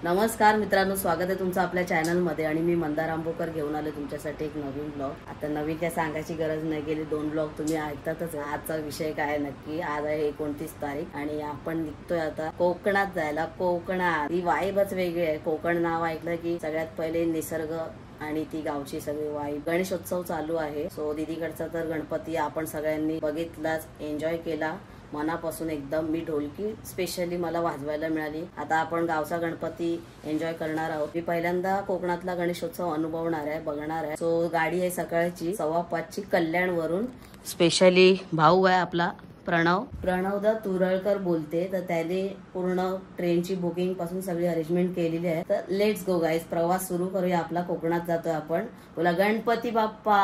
नमस्कार मित्रांनो, स्वागत आहे तुमचं आपल्या चॅनलमध्ये आणि मी मंदार आंबोकर घेऊन आले तुमच्यासाठी एक नवीन ब्लॉग। आता नवीन काय सांगायची गरज नाही, गेली 2 ब्लॉग तुम्ही ऐकतातच। आजचा विषय काय नक्की, आज आहे 29 तारीख आणि आपण निघतोय आता कोकणात जायला। कोकणात ही वाईबच वेगळी आहे। कोकण नाव ऐकलं की सगळ्यात पहिले निसर्ग आणि ती गावची सगळी वाईब। गणेशोत्सव चालू आहे, सो दीदीकडचा तर गणपती आपण सगळ्यांनी बघितलाच, एन्जॉय केला मनापासून एकदम। मी ढोलकी स्पेशली मला वाजवायला मिळाली। आता आपण गावचा गणपती एन्जॉय करणार आहोत। मी पहिल्यांदा कोकणातला गणेशोत्सव अनुभवणार आहे, बघणार आहे। सो गाडी आहे सकाळची 5:15 कल्याण वरून। स्पेशली भाऊ आहे आपला प्रणव दा तुरळकर बोलते, तर त्याने पूर्ण ट्रेनची बुकिंग पासून सगळी अरेंजमेंट केलेली आहे। तर लेट्स गो गाईज, प्रवास सुरू करूया आपला। कोकणात जातोय आपण। बोला गणपती बाप्पा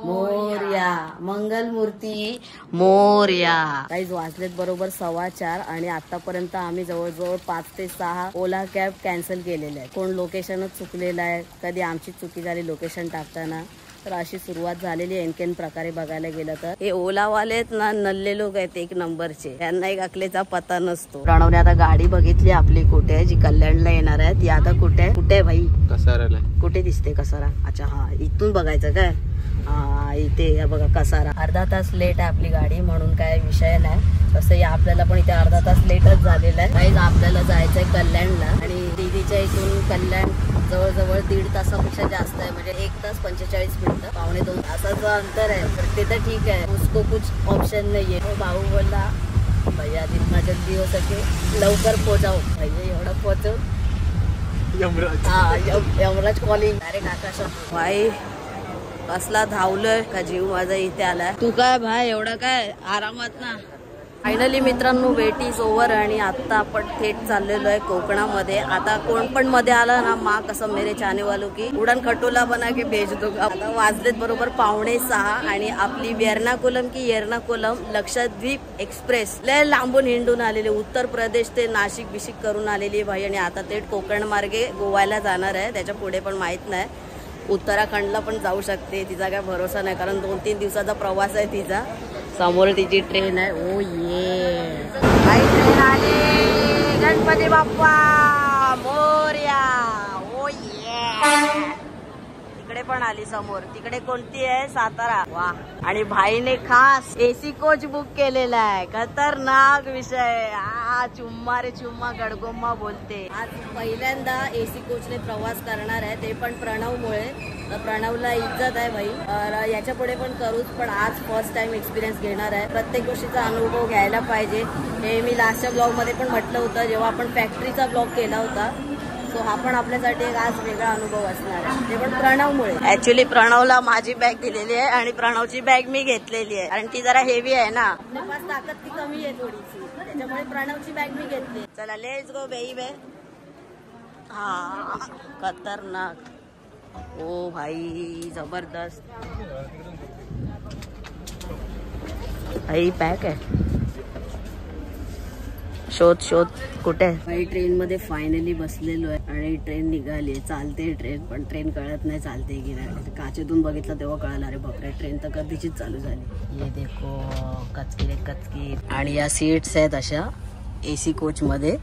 मोरया, मंगलमूर्ती मोरया। गाईज वाजलेत बरोबर 4:15 आणि आतापर्यंत आम्ही जवळजवळ 5 ते 6 ओला कॅब कॅन्सल केलेले आहे। कोण लोकेशनच चुकलेलं आहे, कधी आमची चुकी झाली लोकेशन टाकताना। तर अशी सुरुवात झालेली एनकेन प्रकारे बघायला गेलं तर हे ओलावालेत ना, नल्ले लोक आहेत एक नंबरचे, त्यांना एक अकलेचा पता नसतो। प्रणवने आता गाडी बघितली आपली कुठे आहे, जी कल्याणला येणार आहे ती आता कुठे आहे भाई? कसाराला। कुठे दिसते कसारा? अच्छा हा, इथून बघायचं काय? हा इथे बघा कसारा। अर्धा तास लेट आहे आपली गाडी, म्हणून काय विषय नाही। तसंही आपल्याला पण इथे अर्धा तास लेटच झालेला आहे। काहीच आपल्याला जायचंय कल्याणला आणि दीदीच्या इथून कल्याण जवळजवळ 1.5 तासापेक्षा जास्त आहे, म्हणजे 1 तास 45 मिनिटं, 2.25 तासाचं अंतर आहे। तर ते तर ठीक आहे, उसको कुछ ऑप्शन नाहीये। तो भाऊ बोलला भैया जितना जल्दी हो सके लवकर पोहोचाओ। भैया एवढं पोहोचव, यमराज कॉलिंग डायरेक्ट आकाशात। भाई कसला धावलोय का जीव माझा इथे आलाय। तू काय भाई एवढं काय आरामात ना? फायनली मित्रांनो वेट इज ओव्हर आणि आता आपण थेट चाललेलो आहे कोकणामध्ये। आता कोण पण मध्ये आला ना, माँ कसम मेरे चाहने वालों की उड़न खटोला बना के भेज दूंगा। आता वाजलेत बरोबर 5:45 आणि आपली एर्नाकुलम लक्षद्वीप एक्सप्रेस लय लांबून हिंडून आलेली, उत्तर प्रदेश ते नाशिक बिशिक करून आलेली भाई। आणि आता थेट कोकण मार्गे गोव्याला जाणार आहे। त्याच्या पुढे पण माहित नाही, उत्तराखंडला पण जाऊ शकते, तिचा काय भरोसा नाही, कारण 2-3 दिवसाचा प्रवास आहे तिचा। समोर तिची ट्रेन आहे। ओ ये काही ट्रेन आली, गणपती बाप्पा मोरया। ओ ये तिकडे पण आली समोर। तिकडे कोणती आहे? सातारा। वा, आणि भाईने खास एसी कोच बुक केलेला आहे। खतरनाक विषय। चुम्मा रे चुम्मा गडगोम्मा बोलते। आज पहिल्यांदा एसी कोचने प्रवास करणार आहे, ते पण प्रणवमुळे। प्रणवला इज्जत आहे भाई, याच्या पुढे पण करूच, पण आज फर्स्ट टाइम एक्सपिरियन्स घेणार आहे। प्रत्येक गोष्टीचा अनुभव घ्यायला पाहिजे, हे मी लास्टच्या ब्लॉग मध्ये पण म्हटलं होतं जेव्हा आपण फॅक्टरीचा ब्लॉग केला होता। सो हा पण आपल्यासाठी एक आज वेगळा अनुभव असणार आहे, ते पण प्रणवमुळे। ऍक्च्युली प्रणवला माझी बॅग दिलेली आहे आणि प्रणवची बॅग मी घेतलेली आहे, आणि ती जरा हेवी आहे ना, आपल्यापास ताकद ती कमी आहे थोडीशी, त्याच्यामुळे प्रणवची बॅग मी घेतली। चला लेट्स गो बेबी। हा खतरनाक। ओ भाई जबरदस्त भाई, पॅक आहे। शोध कुठे आहे भाई? ट्रेन मध्ये फायनली बसलेलो आहे आणि ट्रेन निघाली। चालते ट्रेन, पण ट्रेन कळत नाही चालते की नाही। काचेतून बघितलं तेव्हा कळालं, अरे बापरे ट्रेन तर कधीचीच चालू झाली। ये देखो कचकीर। आणि या सीट्स आहेत अशा एसी कोच मध्ये।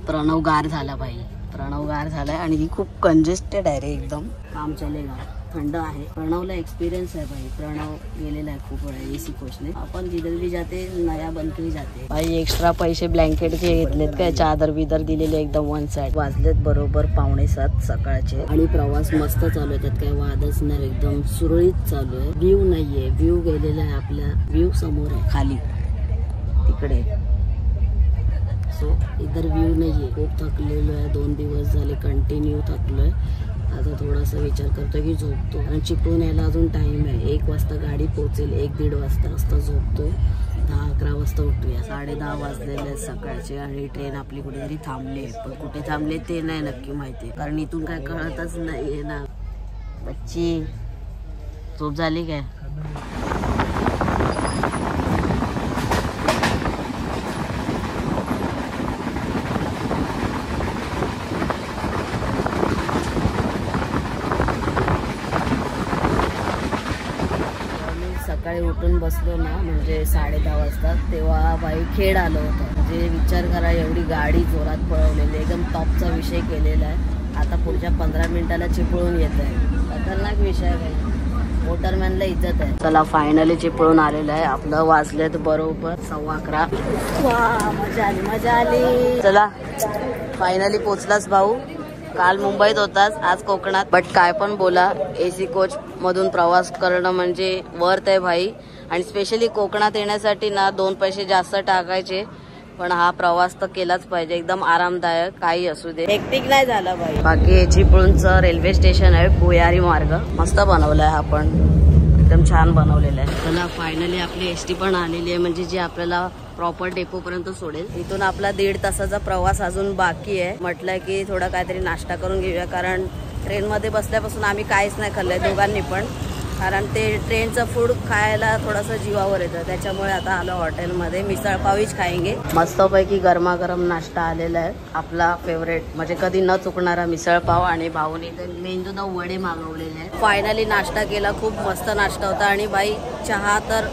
प्रणव गार झाला भाई, प्रणव गार झालाय आणि ही खूप कंजेस्टेड आहे रे एकदम। काम चलेगा, थंड आहे। प्रणवला एक्सपिरियन्स आहे भाई, प्रणव गेलेला आहे खूप वेळा एसी कोचने। आपण जिधर भी जाते नया बन के जाते भाई। एक्स्ट्रा पैसे ब्लँकेट घेतलेत काय, चादर बिदर दिलेले एकदम 1 साइड। वाजलेत बरोबर 6:45 सकाळचे आणि प्रवास मस्त चालू आहे, त्यात काही वादच नाही, एकदम सुरळीत चालू आहे। व्ह्यू नाहीये, व्ह्यू गेलेला आहे आपल्या, व्ह्यू समोर आहे खाली तिकडे। सो इधर व्ह्यू नाहीये। खूप थकलेलो आहे, 2 दिवस झाले कंटिन्यू थकलोय। आता थोडासा विचार करतोय की झोपतो, आणि चिपळूण यायला अजून टाइम आहे। 1 वाजता गाडी पोहोचेल, 1-1.5 वाजता झोपतो। 10-11 वाजता उठूया। 10:30 वाजलेले आहेत सकाळचे आणि ट्रेन आपली कुठेतरी थांबली आहे, पण कुठे थांबले ते नाही नक्की माहिती, कारण इथून काय कळतच नाहीये ना। बच्ची झोप झाली काय? सकाळी उठून बसलो ना म्हणजे 10:30 वाजता, तेव्हा बाई खेड आलो होतं. म्हणजे विचार करा, एवढी गाडी जोरात पळवलेली, एकदम टॉपचा विषय केलेला आहे. आता पुढच्या 15 मिनिटाला चिपळून येत आहे. खतरनाक विषय आहे, मोटरमॅनला इज्जत आहे. चला फायनली चिपळून आलेलं आहे. आपलं वाजलेत बरोबर 11:15. वा मजा आली मजा आली. चला फायनली पोचलाच भाऊ. काल मुंबईत होताच, आज कोकणात. बट काय पण बोला, AC कोच मधून प्रवास करणं म्हणजे वर्थ आहे भाई. आणि स्पेशली कोकणात येण्यासाठी ना 2 पैसे जास्त टाकायचे, पण हा प्रवास तर केलाच पाहिजे. एकदम आरामदायक, काही असू दे, हेक्टिक नाही झाला भाई. बाकी चिपळूणचं रेल्वे स्टेशन आहे भुयारी मार्ग. मस्त बनवलाय हा, पण एकदम छान बनवलेला आहे. चला फायनली आपली SD पण आलेली आहे, म्हणजे जी आपल्याला प्रॉपर डेपो पर्यंत सोडेल. इथून आपला 1.5 तासाचा प्रवास अजून बाकी आहे. म्हटलंय की थोडा काहीतरी नाश्ता करून घेऊया, कारण ट्रेन मध्ये बसल्यापासून आम्ही काहीच नाही खाल्लंय दोघांनी पण, कारण ते ट्रेनचं फूड खायला थोडंसं जीवावर येतं. त्याच्यामुळे आता आलो हॉटेलमध्ये, मिसळ पावीच खाएंगे. मस्तपैकी गरमागरम नाश्ता आलेला आहे, आपला फेवरेट म्हणजे कधी न चुकणारा मिसळ पाव. आणि भाऊने मेंदूदा वडे मागवलेले आहेत. फायनली नाश्ता केला, खूप मस्त नाश्ता होता. आणि बाई चहा तर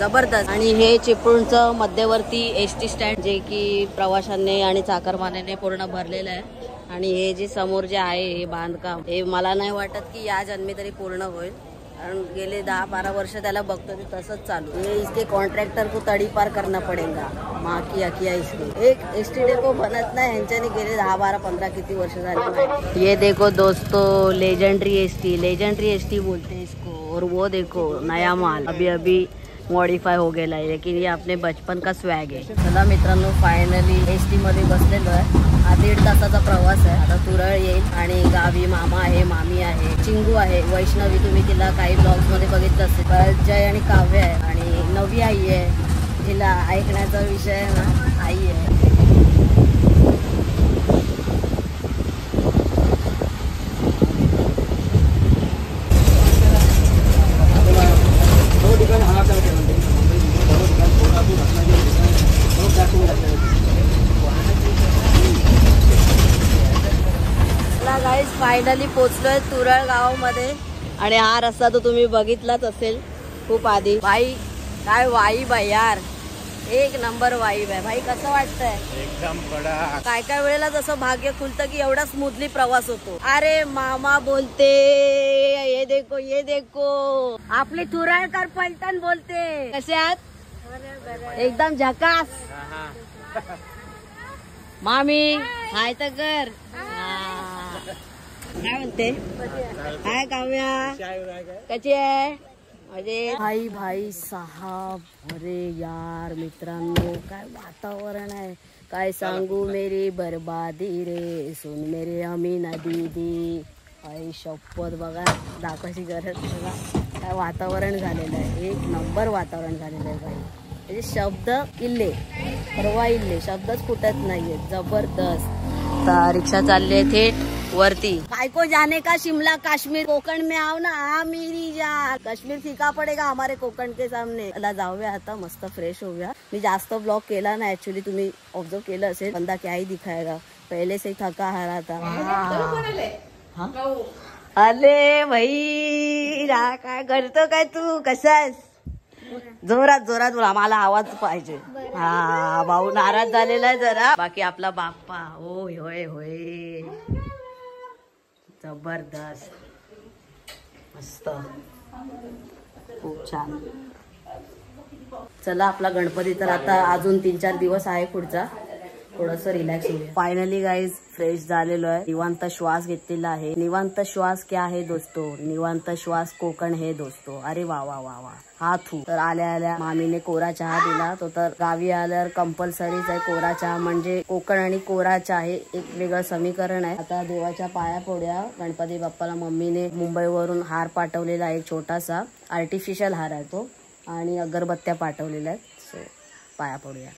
जबरदस्त. आणि हे चिपळूणचं मध्यवर्ती SD स्टँड, जे की प्रवाशांनी आणि चाकरमान्याने पूर्ण भरलेलं आहे. आणि हे जे समोर जे आहे हे बांधकाम, हे मला नाही वाटत की या जन्मी तरी पूर्ण होईल, कारण गेले 10-12 वर्ष त्याला बघतो ते तसंच चालू. ये इसके कॉन्ट्रॅक्टर को तड़ी पार करना पडेगा, माँ किया किया इसके. एक SD डेपो बनत नाही ह्यांच्याने गेले 10-12-15 किती वर्ष झाले. ये देखो दोस्तों, लेजेंडरी SD बोलते हैं इसको. और वो देखो नया माल अभी मॉडिफाय हो गेला आहे, लेकिन ये अपने बचपन का स्वॅग आहे. चला मित्रांनो, फायनली SD मध्ये बसलेलो आहे. हा 1.5 तासाचा प्रवास आहे. आता तुरळ येईल आणि गावी मामा आहे, मामी आहे, चिंगू आहे, वैष्णवी, तुम्ही तिला काही ब्लॉग्स मध्ये बघितलं असेल. परत जय आणि काव्य आहे, आणि नवी आई आहे, जिला ऐकण्याचा विषय ना आई आहे. फायनली पोचलोय तुरळ गावामध्ये. आणि हा रस्ता तर तुम्ही बघितलाच असेल खूप आधी. भाई काय वाईब आहे यार, एक नंबर वाईब आहे भाई. कसं वाटतंय? एकदम कडक. काय काय वेळेला जसं भाग्य खुलतं की एवढा स्मूथली प्रवास होतो. अरे मामा बोलते, ये देखो ये देखो, आपले तुरळकर पलटण बोलते. कसे आहात? एकदम झकास. मामी हाय तर कर. काय म्हणते? हाय काव्या, कशी आहे? भाई भाई साहब, अरे यार मित्रांनो, काय वातावरण आहे, काय सांगू. मेरी बर्बादी रे, सुन मेरे अमीना दीदी. आई शपथ, बघा दाखवायची गरज बघा काय वातावरण झालेलं आहे. एक नंबर वातावरण झालेलं आहे भाई. म्हणजे शब्द इल्ले, परवा इल्ले, शब्दच फुटत नाहीये. जबरदस्त. रिक्षा चालली थेट वरती. कायको जाने का शिमला काश्मीर, कोकण में आओ ना आ मेरी जान. काश्मीर फीका पडेगा हमारे कोकण के सामने. चला जाऊया आता, मस्त फ्रेश होऊया. मी जास्त ब्लॉग केला ना ऍक्च्युली, तुम्ही ऑब्झर्व केलं असेल. बंदा क्या ही दिखाएगा, पहले से थका हारा था. अरे भाई काय करतो काय तू, कसास? जोरात जोरात बोला, मला आवाज पाहिजे. हा भाऊ नाराज झालेला आहे जरा. बाकी आपला बाप्पा होय होय होय, जबरदस्त, मस्त, खूप छान. चला आपला गणपती तर आता अजून 3-4 दिवस आहे पुढचा, थोडस रिलॅक्स होऊया. फायनली गाईज फ्रेश झालेलो आहे, निवांत श्वास घेतलेला आहे. निवांत श्वास क्या है दोस्तो, निवांत श्वास कोकण है दोस्तो. अरे वा वा वा वा. हा थू तर आल्या आल्या मामीने कोरा चहा दिला. तो तर गावी आल्यावर कंपल्सरीच आहे कोरा चहा, म्हणजे कोकण आणि कोरा चहा हे एक वेगळं समीकरण आहे. आता देवाच्या पाया पडूया गणपती बाप्पाला. मम्मीने मुंबईवरून हार पाठवलेला आहे, एक छोटासा आर्टिफिशियल हार आहे तो, आणि अगरबत्त्या पाठवलेल्या आहेत. सो पाया पडूया.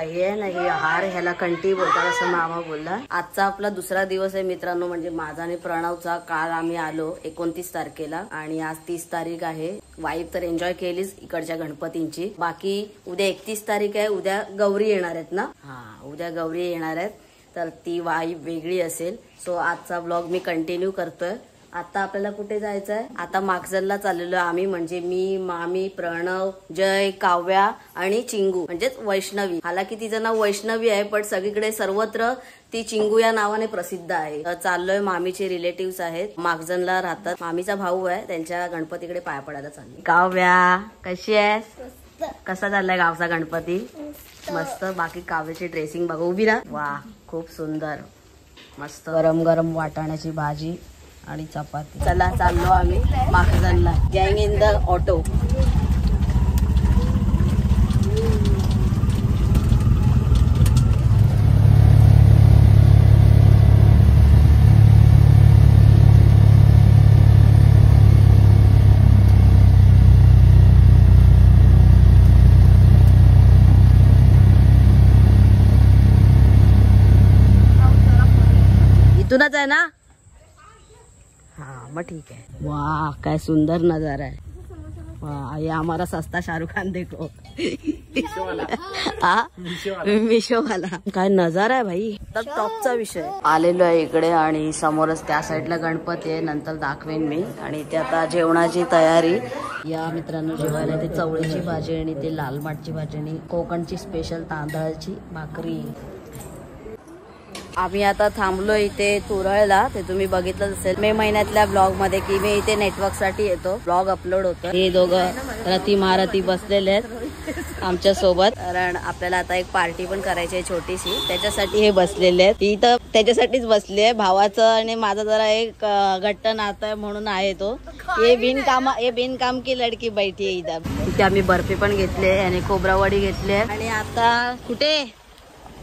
हे ना, हे हार ह्याला कंठी बोलतात असं मामा बोलला. आजचा आपला दुसरा दिवस आहे मित्रांनो, म्हणजे माझा आणि प्रणवचा. काल आम्ही आलो 29 तारखेला आणि आज 30 तारीख आहे. वाईब तर एन्जॉय केलीच इकडच्या गणपतींची. बाकी उद्या 31 तारीख आहे, उद्या गौरी येणार आहेत ना. हा उद्या गौरी येणार आहेत तर ती वाईब वेगळी असेल. सो आजचा ब्लॉग मी कंटिन्यू करतोय. आता आपल्याला कुठे जायचंय? आता मागजलला चाललेलो आम्ही, म्हणजे मी, मामी, प्रणव, जय, काव्या आणि चिंगू म्हणजेच वैष्णवी. हालाकी तिचं नाव वैष्णवी आहे पण सगळीकडे सर्वत्र ती चिंगू या नावाने प्रसिद्ध आहे. चाललोय, मामीचे रिलेटिव्ह आहेत, मागजनला राहतात, मामीचा भाऊ आहे, त्यांच्या गणपतीकडे पाया पडायला चालली. काव्या कशी आहेस? कसा चाललाय गावचा गणपती? मस्त. बाकी काव्याची ड्रेसिंग बघा, उभी राहा. वा खूप सुंदर, मस्त. गरम गरम वाटाण्याची भाजी आणि चपाती. चला चाललो आम्ही मागजनला. गँग इन द ऑटो. इथूनच आहे ना? हाँ मग ठीक है. वाह काय सुंदर नजारा है. वाह ये हमारा सस्ता शाहरुख खान देखो. मिशो वाला. काय नजारा आहे भाई, टॉपचा विषय. आलेलो आहे इकडे आणि समोरच त्या साईडला गणपती आहे, नंतर दाखवेन मी. आणि ते आता जेवणाची तयारी. या मित्रांनो जेवायला ते चवळीची भाजी आणि ते लाल माठची भाजी आणि कोकणची स्पेशल तांदळाची भाकरी. आम्ही आता थांबलो इथे तुरळला. ते तुम्ही बघितलं असेल मे महिन्यातल्या ब्लॉग मध्ये की मी इथे नेटवर्क साठी येतो, ब्लॉग अपलोड होतं. हे दोघं रती महारथी बसलेले आहेत आमच्या सोबत, कारण आपल्याला आता एक पार्टी पण करायची आहे छोटीशी, त्याच्यासाठी हे बसलेले आहेत. ही तर त्याच्यासाठीच बसली आहे. भावाचं आणि माझं जरा एक घट्ट नातं आहे म्हणून आहे तो. ये बिनकाम की लडकी बैठी आहे इथं. इथे आम्ही बर्फी पण घेतले आणि खोबरावडी घेतली आणि आता कुठे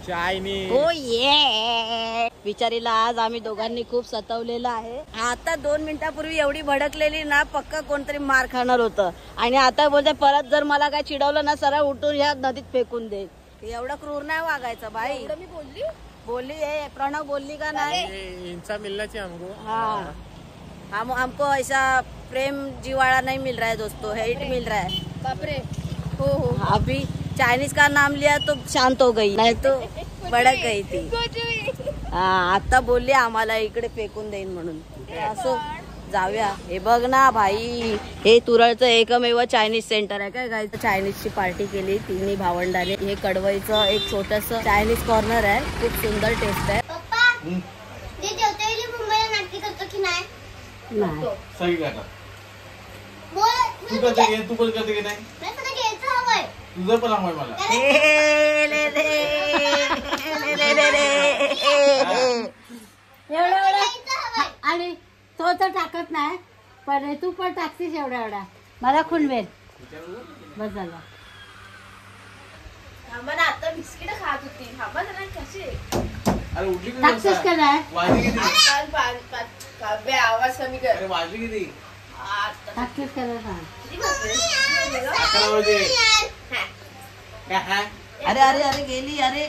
चायनीज. हो ये बिचारीला आज आम्ही दोघांनी खूप सतवलेलं आहे. आता 2 मिनिटापूर्वी एवढी भडकलेली ना, पक्का कोणतरी मार खाणार होतं. आणि आता बोलते परत जर मला काय चिडवलं ना सरळ उठून ह्या नदीत फेकून दे. एवढं क्रूर नाही वागायचं भाई. मी बोलली हे प्रणव बोलली का नाही? मिलना चाहिए हमको. हाँ हमको ऐसा प्रेम जिवाड़ा नहीं मिल रहा है दोस्तों, हेट मिल रहा है. बापरे. हो अभी चाइनीज का नाम लिया तो शांत हो गई, नाही तो भडक गई थी. आता बोलली आम्हाला इकडे फेकून देईन म्हणून. असं जाऊया. हे बघ ना भाई, हे तुरळचं एकमेव चायनीज सेंटर आहे काय काय. चायनीजची पार्टी केली तिन्ही भावंडाने. हे कडवईचं एक छोटस चायनीज कॉर्नर आहे, खूप सुंदर टेस्ट आहे. तुझं पण आवड मला. एवढा आणि तो तर टाकत नाही, पण तू पण टाकतीस एवढा एवढा. मला खुनवेल बस झाला. आता बिस्किट खात होती. टाकतेस का नाही? आवाज कमी कर. टाकतेस का नाही सांग. अरे अरे अरे गेली अरे.